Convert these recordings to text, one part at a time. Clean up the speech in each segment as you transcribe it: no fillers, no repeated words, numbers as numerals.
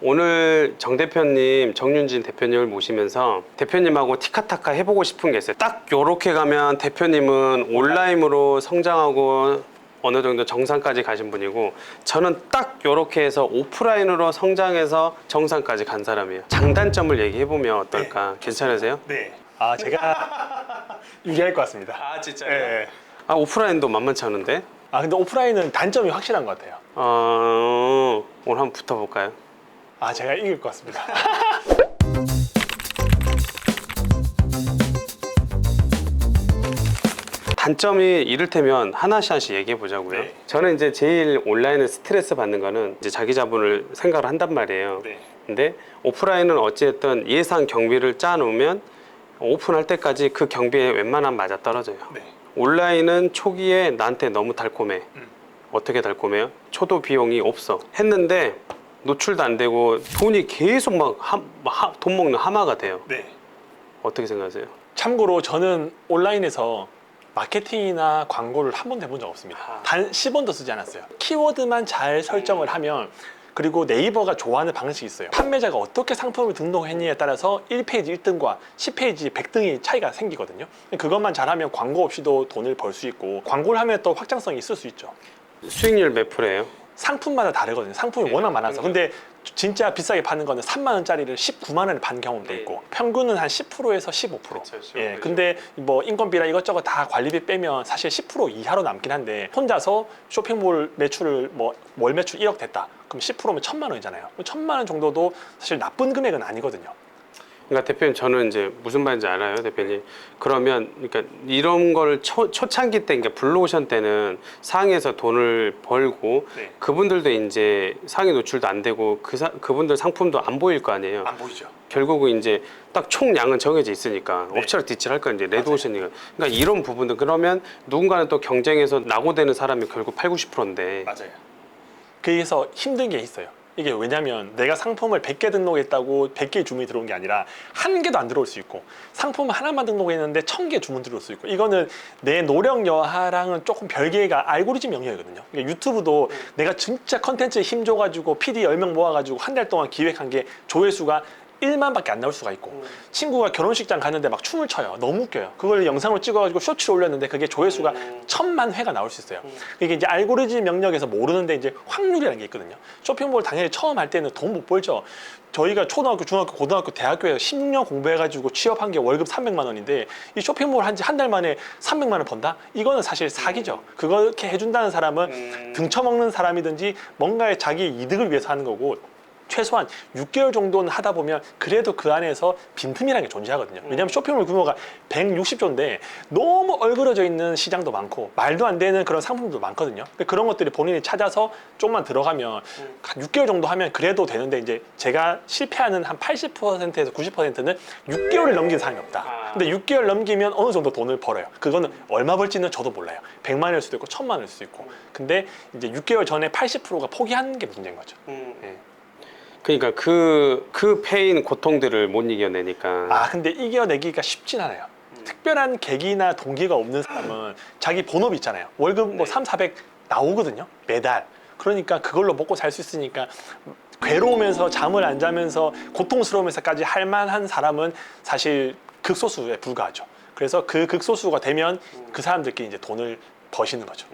오늘 정 대표님, 정윤진 대표님을 모시면서 대표님하고 티카타카 해보고 싶은 게 있어요. 딱 요렇게 가면 대표님은 온라인으로 성장하고 어느 정도 정상까지 가신 분이고, 저는 딱 요렇게 해서 오프라인으로 성장해서 정상까지 간 사람이에요. 장단점을 얘기해보면 어떨까? 네. 괜찮으세요? 네. 제가 유리할 것 같습니다. 아, 진짜요? 네. 오프라인도 만만치 않은데? 근데 오프라인은 단점이 확실한 것 같아요. 오늘 한번 붙어볼까요? 제가 이길 것 같습니다. 단점이 이를테면 하나씩 얘기해 보자고요. 네. 저는 이제 제일 온라인에 스트레스 받는 거는 이제 자기 자본을 생각을 한단 말이에요. 네. 근데 오프라인은 어찌됐든 예상 경비를 짜 놓으면 오픈할 때까지 그 경비에 웬만하면 맞아 떨어져요. 네. 온라인은 초기에 나한테 너무 달콤해. 어떻게 달콤해요? 초도 비용이 없어. 했는데 노출도 안 되고 돈이 계속 돈 먹는 하마가 돼요. 네. 어떻게 생각하세요? 참고로 저는 온라인에서 마케팅이나 광고를 한 번도 해본 적 없습니다. 단 10원도 쓰지 않았어요. 키워드만 잘 설정을 하면, 그리고 네이버가 좋아하는 방식이 있어요. 판매자가 어떻게 상품을 등록했느냐에 따라서 1페이지 1등과 10페이지 100등의 차이가 생기거든요. 그것만 잘하면 광고 없이도 돈을 벌 수 있고, 광고를 하면 또 확장성이 있을 수 있죠. 수익률 몇 프로예요? 상품마다 다르거든요. 상품이 워낙 많아서. 근데 진짜 비싸게 파는 거는 3만 원짜리를 19만 원에 판 경험도 있고, 평균은 한 10%에서 15%. 그쵸, 15%. 예, 근데 뭐 인건비랑 이것저것 다 관리비 빼면 사실 10% 이하로 남긴 한데, 혼자서 쇼핑몰 매출을 월 매출 1억 됐다. 그럼 10%면 1,000만 원이잖아요. 1,000만 원 정도도 사실 나쁜 금액은 아니거든요. 그러니까 대표님, 저는 이제 무슨 말인지 알아요, 대표님. 그러면 그러니까 이런 걸 초창기 때, 그러니까 블루오션 때는 상에서 돈을 벌고, 네. 그분들도 이제 상위 노출도 안 되고 그분들 상품도 안 보일 거 아니에요. 안 보이죠. 결국은 이제 딱 총량은 정해져 있으니까 네. 업체랑 뒷질할 거 이제 레드오션이니까. 그러니까 이런 부분들, 그러면 누군가는 또 경쟁해서 낙오되는 사람이 결국 80~90%인데. 맞아요. 그래서 힘든 게 있어요. 이게 왜냐면 내가 상품을 100개 등록했다고 100개의 주문이 들어온 게 아니라 한 개도 안 들어올 수 있고, 상품 하나만 등록했는데 1000개 주문 들어올 수 있고, 이거는 내 노력 여하랑은 조금 별개가 알고리즘 영역이거든요. 그러니까 유튜브도 내가 진짜 컨텐츠에 힘줘가지고 PD 10명 모아가지고 한 달 동안 기획한 게 조회수가 1만밖에 안 나올 수가 있고, 친구가 결혼식장 갔는데 막 춤을 춰요. 너무 웃겨요. 그걸 영상으로 찍어가지고 쇼츠를 올렸는데 그게 조회수가 1000만 회가 나올 수 있어요. 이게 이제 알고리즘 영역에서 모르는데 이제 확률이라는 게 있거든요. 쇼핑몰 당연히 처음 할 때는 돈 못 벌죠. 저희가 초등학교, 중학교, 고등학교, 대학교에서 16년 공부해가지고 취업한 게 월급 300만 원인데, 이 쇼핑몰 한 지 한 달 만에 300만 원 번다? 이거는 사실 사기죠. 그렇게 해준다는 사람은 등쳐먹는 사람이든지 뭔가의 자기 이득을 위해서 하는 거고, 최소한 6개월 정도는 하다 보면 그래도 그 안에서 빈틈이라는 게 존재하거든요. 왜냐하면 쇼핑몰 규모가 160조인데 너무 얼그러져 있는 시장도 많고 말도 안 되는 그런 상품도 많거든요. 그런 것들이 본인이 찾아서 조금만 들어가면 한 6개월 정도 하면 그래도 되는데, 이제 제가 실패하는 한 80%에서 90%는 6개월을 넘긴 사람이 없다. 근데 6개월 넘기면 어느 정도 돈을 벌어요. 그거는 얼마 벌지는 저도 몰라요. 100만 원일 수도 있고 1000만 원일 수도 있고. 근데 이제 6개월 전에 80%가 포기하는 게 문제인 거죠. 예. 그러니까 그 패인 고통들을 못 이겨내니까. 근데 이겨내기가 쉽진 않아요. 특별한 계기나 동기가 없는 사람은 자기 본업이 있잖아요. 월급 300~400 나오거든요. 매달. 그러니까 그걸로 먹고 살 수 있으니까 괴로우면서 잠을 안 자면서 고통스러우면서까지 할 만한 사람은 사실 극소수에 불과하죠. 그래서 그 극소수가 되면 그 사람들끼리 이제 돈을 버시는 거죠.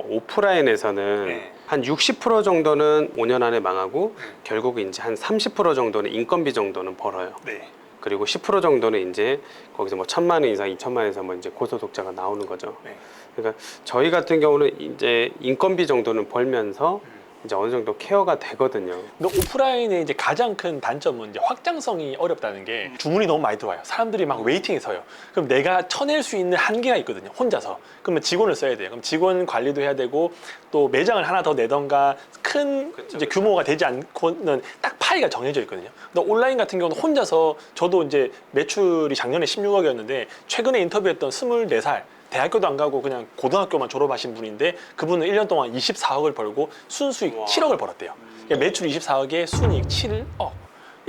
오프라인에서는 네. 한 60% 정도는 5년 안에 망하고, 결국은 이제 한 30% 정도는 인건비 정도는 벌어요. 네. 그리고 10% 정도는 이제 거기서 1,000만 원 이상, 2,000만 원 이상 이제 고소득자가 나오는 거죠. 네. 그러니까 저희 같은 경우는 이제 인건비 정도는 벌면서 이제 어느 정도 케어가 되거든요. 근데 오프라인의 이제 가장 큰 단점은 이제 확장성이 어렵다는 게, 주문이 너무 많이 들어와요. 사람들이 막 웨이팅에 서요. 그럼 내가 쳐낼 수 있는 한계가 있거든요. 혼자서. 그러면 직원을 써야 돼요. 그럼 직원 관리도 해야 되고, 또 매장을 하나 더 내던가 큰 이제 규모가 되지 않고는 딱 파이가 정해져 있거든요. 근데 온라인 같은 경우는 혼자서, 저도 이제 매출이 작년에 16억이었는데 최근에 인터뷰했던 24살 대학교도 안 가고 그냥 고등학교만 졸업하신 분인데, 그분은 1년 동안 24억을 벌고 순수익 7억을 벌었대요. 그러니까 매출 24억에 순이익 7억.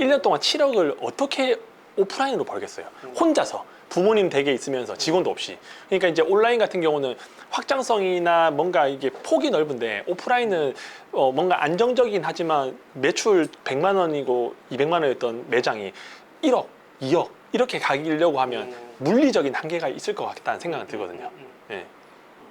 1년 동안 7억을 어떻게 오프라인으로 벌겠어요? 혼자서. 부모님 댁에 있으면서 직원도 없이. 그러니까 이제 온라인 같은 경우는 확장성이나 뭔가 이게 폭이 넓은데 오프라인은 뭔가 안정적이긴 하지만 매출 100만 원이고 200만 원이었던 매장이 1억, 2억 이렇게 가기려고 하면 물리적인 한계가 있을 것 같다는 생각은 들거든요. 예.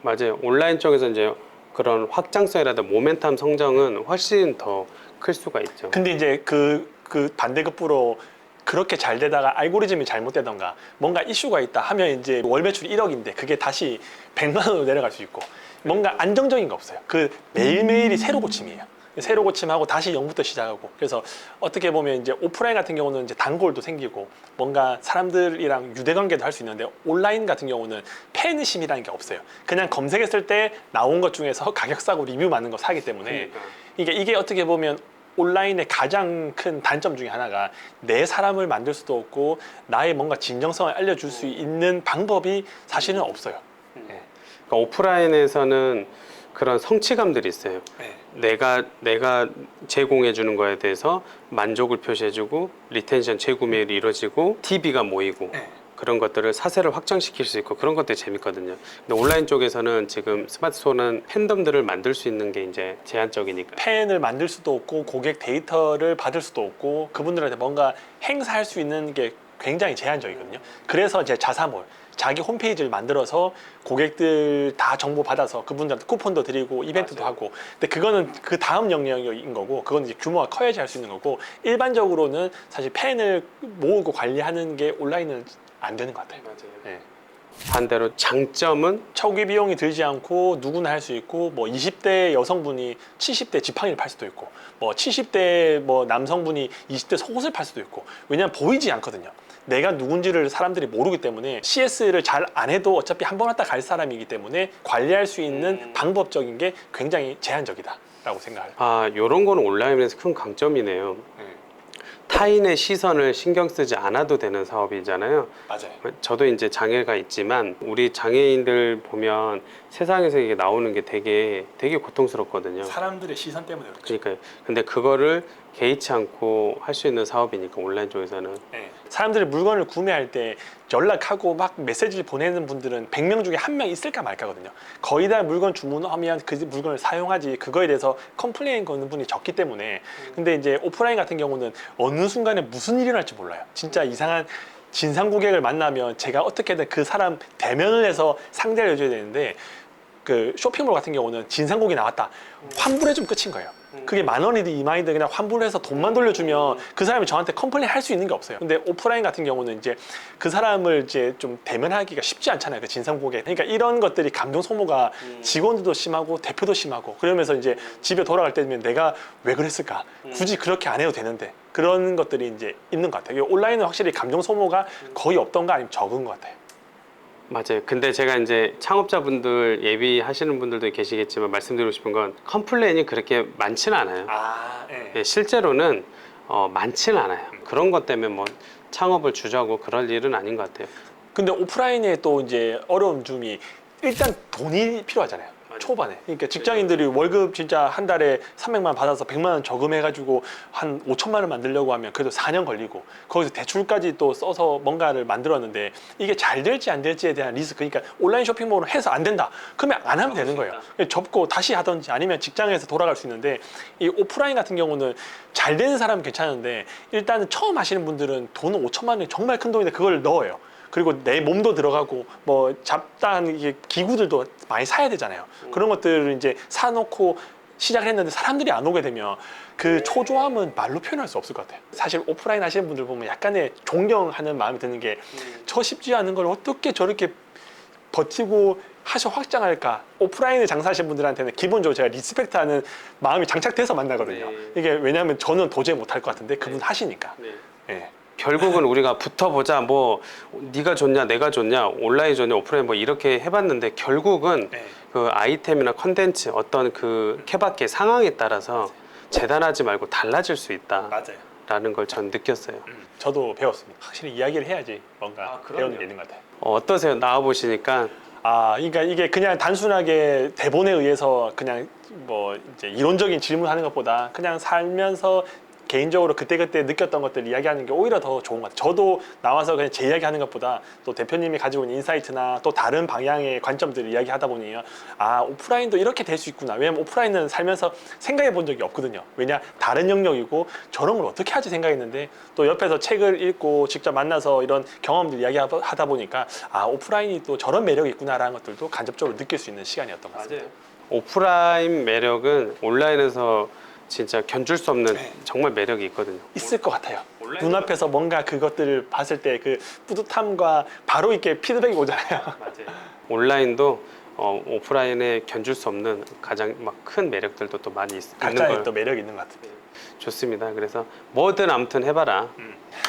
맞아요. 온라인 쪽에서 이제 그런 확장성이라든 모멘텀 성장은 훨씬 더 클 수가 있죠. 근데 이제 그 반대급부로 그렇게 잘 되다가 알고리즘이 잘못되던가 뭔가 이슈가 있다 하면 이제 월 매출이 1억인데 그게 다시 100만 원으로 내려갈 수 있고 뭔가 안정적인 거 없어요. 그 매일매일이 새로 고침이에요. 새로 고침하고 다시 0부터 시작하고. 그래서 어떻게 보면 이제 오프라인 같은 경우는 이제 단골도 생기고 뭔가 사람들이랑 유대관계도 할 수 있는데 온라인 같은 경우는 팬심이라는 게 없어요. 그냥 검색했을 때 나온 것 중에서 가격 싸고 리뷰 많은 거 사기 때문에 이게 어떻게 보면 온라인의 가장 큰 단점 중에 하나가 내 사람을 만들 수도 없고 나의 뭔가 진정성을 알려줄 수 있는 방법이 사실은 없어요. 네. 그러니까 오프라인에서는 그런 성취감들이 있어요. 네. 내가 제공해 주는 거에 대해서 만족을 표시해 주고 리텐션 재구매율이 이루어지고 TV가 모이고 네. 그런 것들을 사세를 확장시킬 수 있고 그런 것들이 재밌거든요. 근데 온라인 쪽에서는 지금 스마트스토어는 팬덤들을 만들 수 있는 게 이제 제한적이니까. 팬을 만들 수도 없고 고객 데이터를 받을 수도 없고 그분들한테 뭔가 행사할 수 있는 게 굉장히 제한적이거든요. 그래서 이제 자사몰 자기 홈페이지를 만들어서 고객들 다 정보 받아서 그분들한테 쿠폰도 드리고 이벤트도 맞아요. 하고. 근데 그거는 그 다음 영역인 거고 그건 이제 규모가 커야지 할 수 있는 거고 일반적으로는 사실 팬을 모으고 관리하는 게 온라인은 안 되는 것 같아요. 맞아요. 네. 반대로 장점은 초기 비용이 들지 않고 누구나 할 수 있고 뭐 20대 여성분이 70대 지팡이를 팔 수도 있고 뭐 70대 뭐 남성분이 20대 속옷을 팔 수도 있고 왜냐하면 보이지 않거든요. 내가 누군지를 사람들이 모르기 때문에 CS를 잘 안 해도 어차피 한 번 왔다 갈 사람이기 때문에 관리할 수 있는 방법적인 게 굉장히 제한적이다라고 생각해요. 이런 거는 온라인에서 큰 강점이네요. 타인의 시선을 신경 쓰지 않아도 되는 사업이잖아요. 맞아요. 저도 이제 장애가 있지만 우리 장애인들 보면 세상에서 이게 나오는 게 되게 고통스럽거든요. 사람들의 시선 때문에 그렇죠. 그러니까요. 근데 그거를 개의치 않고 할 수 있는 사업이니까 온라인 쪽에서는. 네. 사람들이 물건을 구매할 때 연락하고 막 메시지를 보내는 분들은 100명 중에 한 명 있을까 말까거든요. 거의 다 물건 주문하면 그 물건을 사용하지 그거에 대해서 컴플레인 거는 분이 적기 때문에. 근데 이제 오프라인 같은 경우는 어느 순간에 무슨 일이 일어날지 몰라요. 진짜 이상한 진상 고객을 만나면 제가 어떻게든 그 사람 대면을 해서 상대를 해줘야 되는데 그 쇼핑몰 같은 경우는 진상 고객이 나왔다 환불해주면 끝인 거예요. 그게 10,000원이든 20,000원이든 그냥 환불해서 돈만 돌려주면 그 사람이 저한테 컴플레인 할 수 있는 게 없어요. 근데 오프라인 같은 경우는 이제 그 사람을 이제 좀 대면하기가 쉽지 않잖아요. 그 진상 고객. 그러니까 이런 것들이 감정 소모가 직원들도 심하고 대표도 심하고 그러면서 이제 집에 돌아갈 때 되면 내가 왜 그랬을까? 굳이 그렇게 안 해도 되는데 그런 것들이 이제 있는 것 같아요. 온라인은 확실히 감정 소모가 거의 없던가 아니면 적은 것 같아요. 맞아요. 근데 제가 이제 창업자분들 예비하시는 분들도 계시겠지만 말씀드리고 싶은 건 컴플레인이 그렇게 많지는 않아요. 네. 예, 실제로는 많지는 않아요. 그런 것 때문에 뭐 창업을 주저하고 그럴 일은 아닌 것 같아요. 근데 오프라인에 또 이제 어려운 점이 일단 돈이 필요하잖아요. 초반에. 그러니까 직장인들이 월급 진짜 한 달에 300만 원 받아서 100만 원 저금해가지고 한 5천만 원 만들려고 하면 그래도 4년 걸리고 거기서 대출까지 또 써서 뭔가를 만들었는데 이게 잘 될지 안 될지에 대한 리스크. 그러니까 온라인 쇼핑몰은 해서 안 된다. 그러면 안 하면 되는 거예요. 접고 다시 하든지 아니면 직장에서 돌아갈 수 있는데 이 오프라인 같은 경우는 잘 되는 사람은 괜찮은데 일단은 처음 하시는 분들은 돈은 5천만 원이 정말 큰 돈인데 그걸 넣어요. 그리고 내 몸도 들어가고 뭐 잡다한 이게 기구들도 많이 사야 되잖아요. 그런 것들을 이제 사놓고 시작을 했는데 사람들이 안 오게 되면 그 초조함은 말로 표현할 수 없을 것 같아요. 사실 오프라인 하시는 분들 보면 약간의 존경하는 마음이 드는 게 저 쉽지 않은 걸 어떻게 저렇게 버티고 하셔 확장할까. 오프라인에 장사하시는 분들한테는 기본적으로 제가 리스펙트하는 마음이 장착돼서 만나거든요. 이게 왜냐하면 저는 도저히 못할 것 같은데 그분 하시니까. 네. 결국은 우리가 붙어보자 뭐 네가 좋냐 내가 좋냐 온라인 좋냐 오프라인 뭐 이렇게 해봤는데 결국은 그 아이템이나 컨텐츠 어떤 그 케바케 상황에 따라서 재단하지 말고 달라질 수 있다 맞아요. 라는 걸 전 느꼈어요. 저도 배웠습니다. 확실히 이야기를 해야지 뭔가 배우는 게 있는 것 같아요. 어떠세요? 나와보시니까. 그러니까 이게 그냥 단순하게 대본에 의해서 그냥 뭐 이제 이론적인 질문하는 것보다 그냥 살면서 개인적으로 그때그때 느꼈던 것들 이야기하는 게 오히려 더 좋은 것 같아요. 저도 나와서 그냥 제 이야기하는 것보다 또 대표님이 가지고 있는 인사이트나 또 다른 방향의 관점들을 이야기하다 보니 아, 오프라인도 이렇게 될 수 있구나. 왜냐면 오프라인은 살면서 생각해 본 적이 없거든요. 왜냐, 다른 영역이고 저런 걸 어떻게 하지 생각했는데 또 옆에서 책을 읽고 직접 만나서 이런 경험들 이야기하다 보니까 아, 오프라인이 또 저런 매력이 있구나라는 것들도 간접적으로 느낄 수 있는 시간이었던 것 같습니다. 맞아요. 오프라인 매력은 온라인에서 진짜 견줄 수 없는 네. 정말 매력이 있거든요. 있을 것 같아요. 온라인도 눈앞에서 뭔가 그것들을 봤을 때 그 뿌듯함과 바로 이렇게 피드백이 오잖아요. 맞아요. 온라인도 오프라인에 견줄 수 없는 가장 막 큰 매력들도 또 많이 있는 각자의 걸 또 매력이 있는 것 같아요. 좋습니다. 그래서 뭐든 아무튼 해봐라.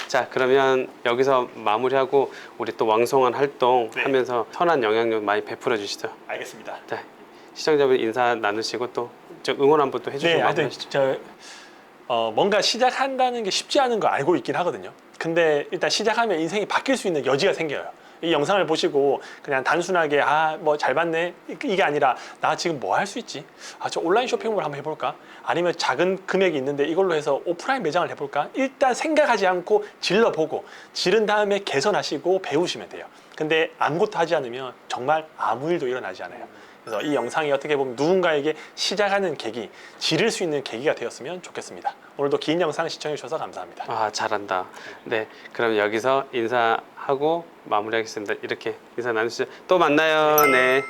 자, 그러면 여기서 마무리하고 우리 또 왕성한 활동 네. 하면서 선한 영향력 많이 베풀어 주시죠. 알겠습니다. 자, 시청자분 인사 나누시고 또 저 응원 한번 또 해주시고 네, 하여튼 마무리하시죠. 뭔가 시작한다는 게 쉽지 않은 거 알고 있긴 하거든요. 근데 일단 시작하면 인생이 바뀔 수 있는 여지가 생겨요. 이 영상을 보시고 그냥 단순하게 아, 뭐 잘 봤네 이게 아니라 나 지금 뭐 할 수 있지? 아, 저 온라인 쇼핑몰 한번 해볼까? 아니면 작은 금액이 있는데 이걸로 해서 오프라인 매장을 해볼까? 일단 생각하지 않고 질러보고 지른 다음에 개선하시고 배우시면 돼요. 근데 아무것도 하지 않으면 정말 아무 일도 일어나지 않아요. 그래서 이 영상이 어떻게 보면 누군가에게 시작하는 계기, 지를 수 있는 계기가 되었으면 좋겠습니다. 오늘도 긴 영상 시청해 주셔서 감사합니다. 아, 잘한다. 네, 그럼 여기서 인사하고 마무리하겠습니다. 이렇게 인사 나누시죠. 또 만나요. 네.